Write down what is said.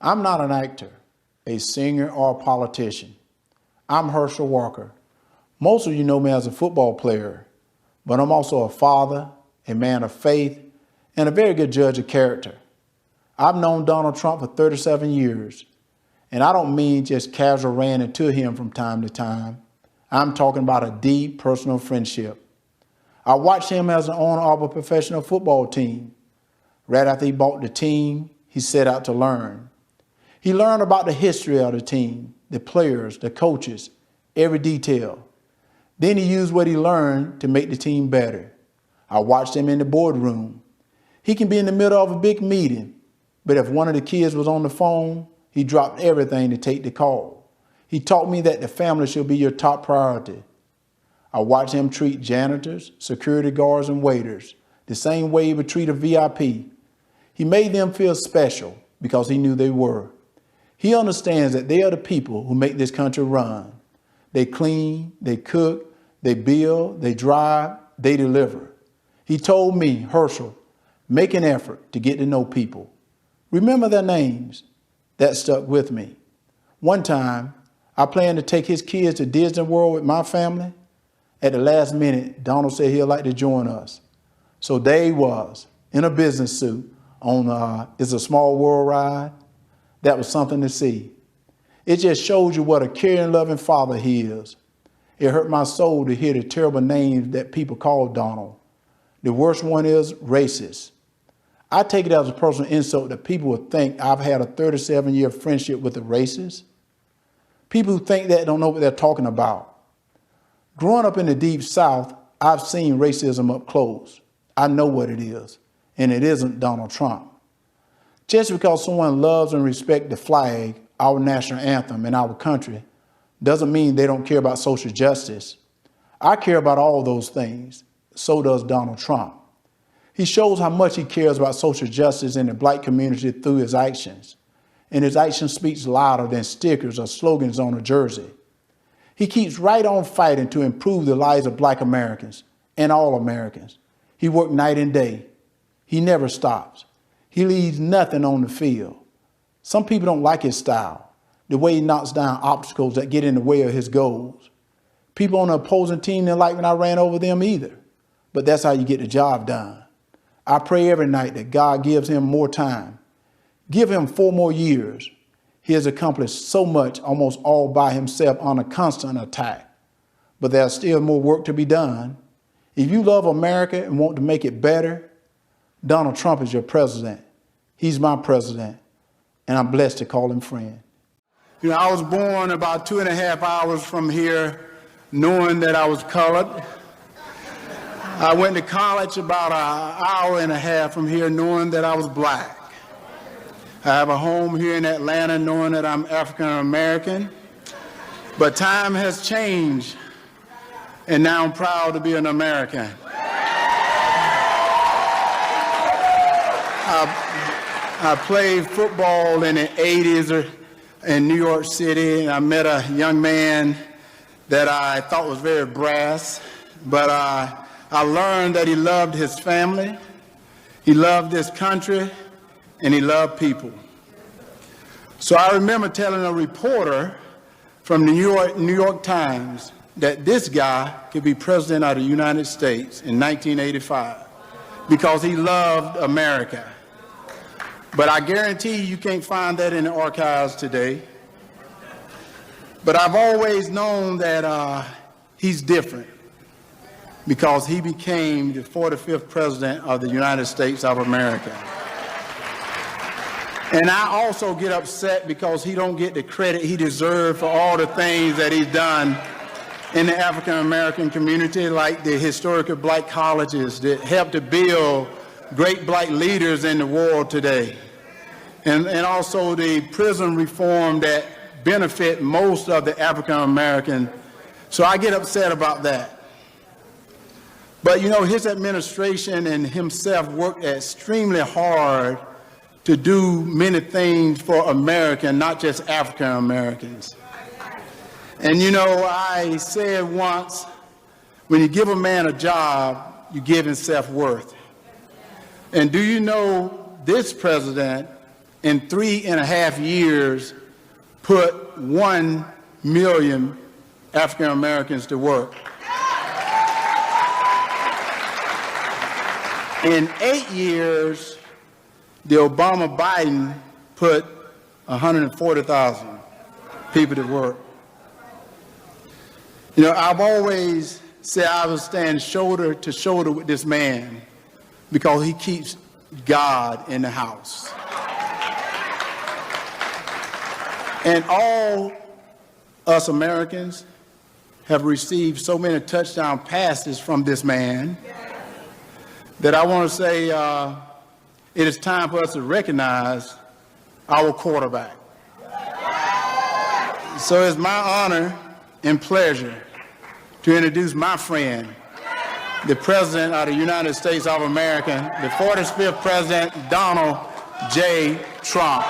I'm not an actor, a singer, or a politician. I'm Herschel Walker. Most of you know me as a football player, but I'm also a father, a man of faith, and a very good judge of character. I've known Donald Trump for 37 years, and I don't mean just casual ran into him from time to time. I'm talking about a deep personal friendship. I watched him as an owner of a professional football team. Right after he bought the team, he set out to learn. He learned about the history of the team, the players, the coaches, every detail. Then he used what he learned to make the team better. I watched him in the boardroom. He can be in the middle of a big meeting, but if one of the kids was on the phone, he dropped everything to take the call. He taught me that the family should be your top priority. I watched him treat janitors, security guards, and waiters the same way he would treat a VIP. He made them feel special because he knew they were. He understands that they are the people who make this country run. They clean, they cook, they build, they drive, they deliver. He told me, Herschel, make an effort to get to know people. Remember their names. That stuck with me. One time, I planned to take his kids to Disney World with my family. At the last minute, Donald said he'd like to join us. So there he was, in a business suit, on It's a Small World ride. That was something to see. It just shows you what a caring, loving father he is. It hurt my soul to hear the terrible names that people call Donald. The worst one is racist. I take it as a personal insult that people would think I've had a 37-year friendship with a racist. People who think that don't know what they're talking about. Growing up in the Deep South, I've seen racism up close. I know what it is, and it isn't Donald Trump. Just because someone loves and respects the flag, our national anthem, and our country, doesn't mean they don't care about social justice. I care about all those things. So does Donald Trump. He shows how much he cares about social justice in the black community through his actions. And his action speaks louder than stickers or slogans on a jersey. He keeps right on fighting to improve the lives of black Americans and all Americans. He works night and day. He never stops. He leaves nothing on the field. Some people don't like his style, the way he knocks down obstacles that get in the way of his goals. People on the opposing team didn't like when I ran over them either, but that's how you get the job done. I pray every night that God gives him more time. Give him 4 more years. He has accomplished so much almost all by himself on a constant attack, but there's still more work to be done. If you love America and want to make it better, Donald Trump is your president. He's my president, and I'm blessed to call him friend. You know, I was born about 2.5 hours from here, knowing that I was colored. I went to college about 1.5 hours from here, knowing that I was black. I have a home here in Atlanta, knowing that I'm African American. But time has changed, and now I'm proud to be an American. I played football in the 80s in New York City, and I met a young man that I thought was very brass, but I learned that he loved his family, he loved this country, and he loved people. So I remember telling a reporter from the New York Times that this guy could be president of the United States in 1985 because he loved America. But I guarantee you can't find that in the archives today. But I've always known that he's different because he became the 45th president of the United States of America. And I also get upset because he don't get the credit he deserves for all the things that he's done in the African American community, like the historical black colleges that help to build great black leaders in the world today. And also the prison reform that benefit most of the African American. So I get upset about that. But you know, his administration and himself worked extremely hard to do many things for America, not just African Americans. And you know, I said once, when you give a man a job, you give him self-worth. And do you know this president in 3.5 years, put 1 million African Americans to work. In 8 years, the Obama-Biden put 140,000 people to work. You know, I've always said I would stand shoulder to shoulder with this man because he keeps God in the house. And all us Americans have received so many touchdown passes from this man that I want to say it is time for us to recognize our quarterback. So it's my honor and pleasure to introduce my friend, the President of the United States of America, the 45th President, Donald J. Trump.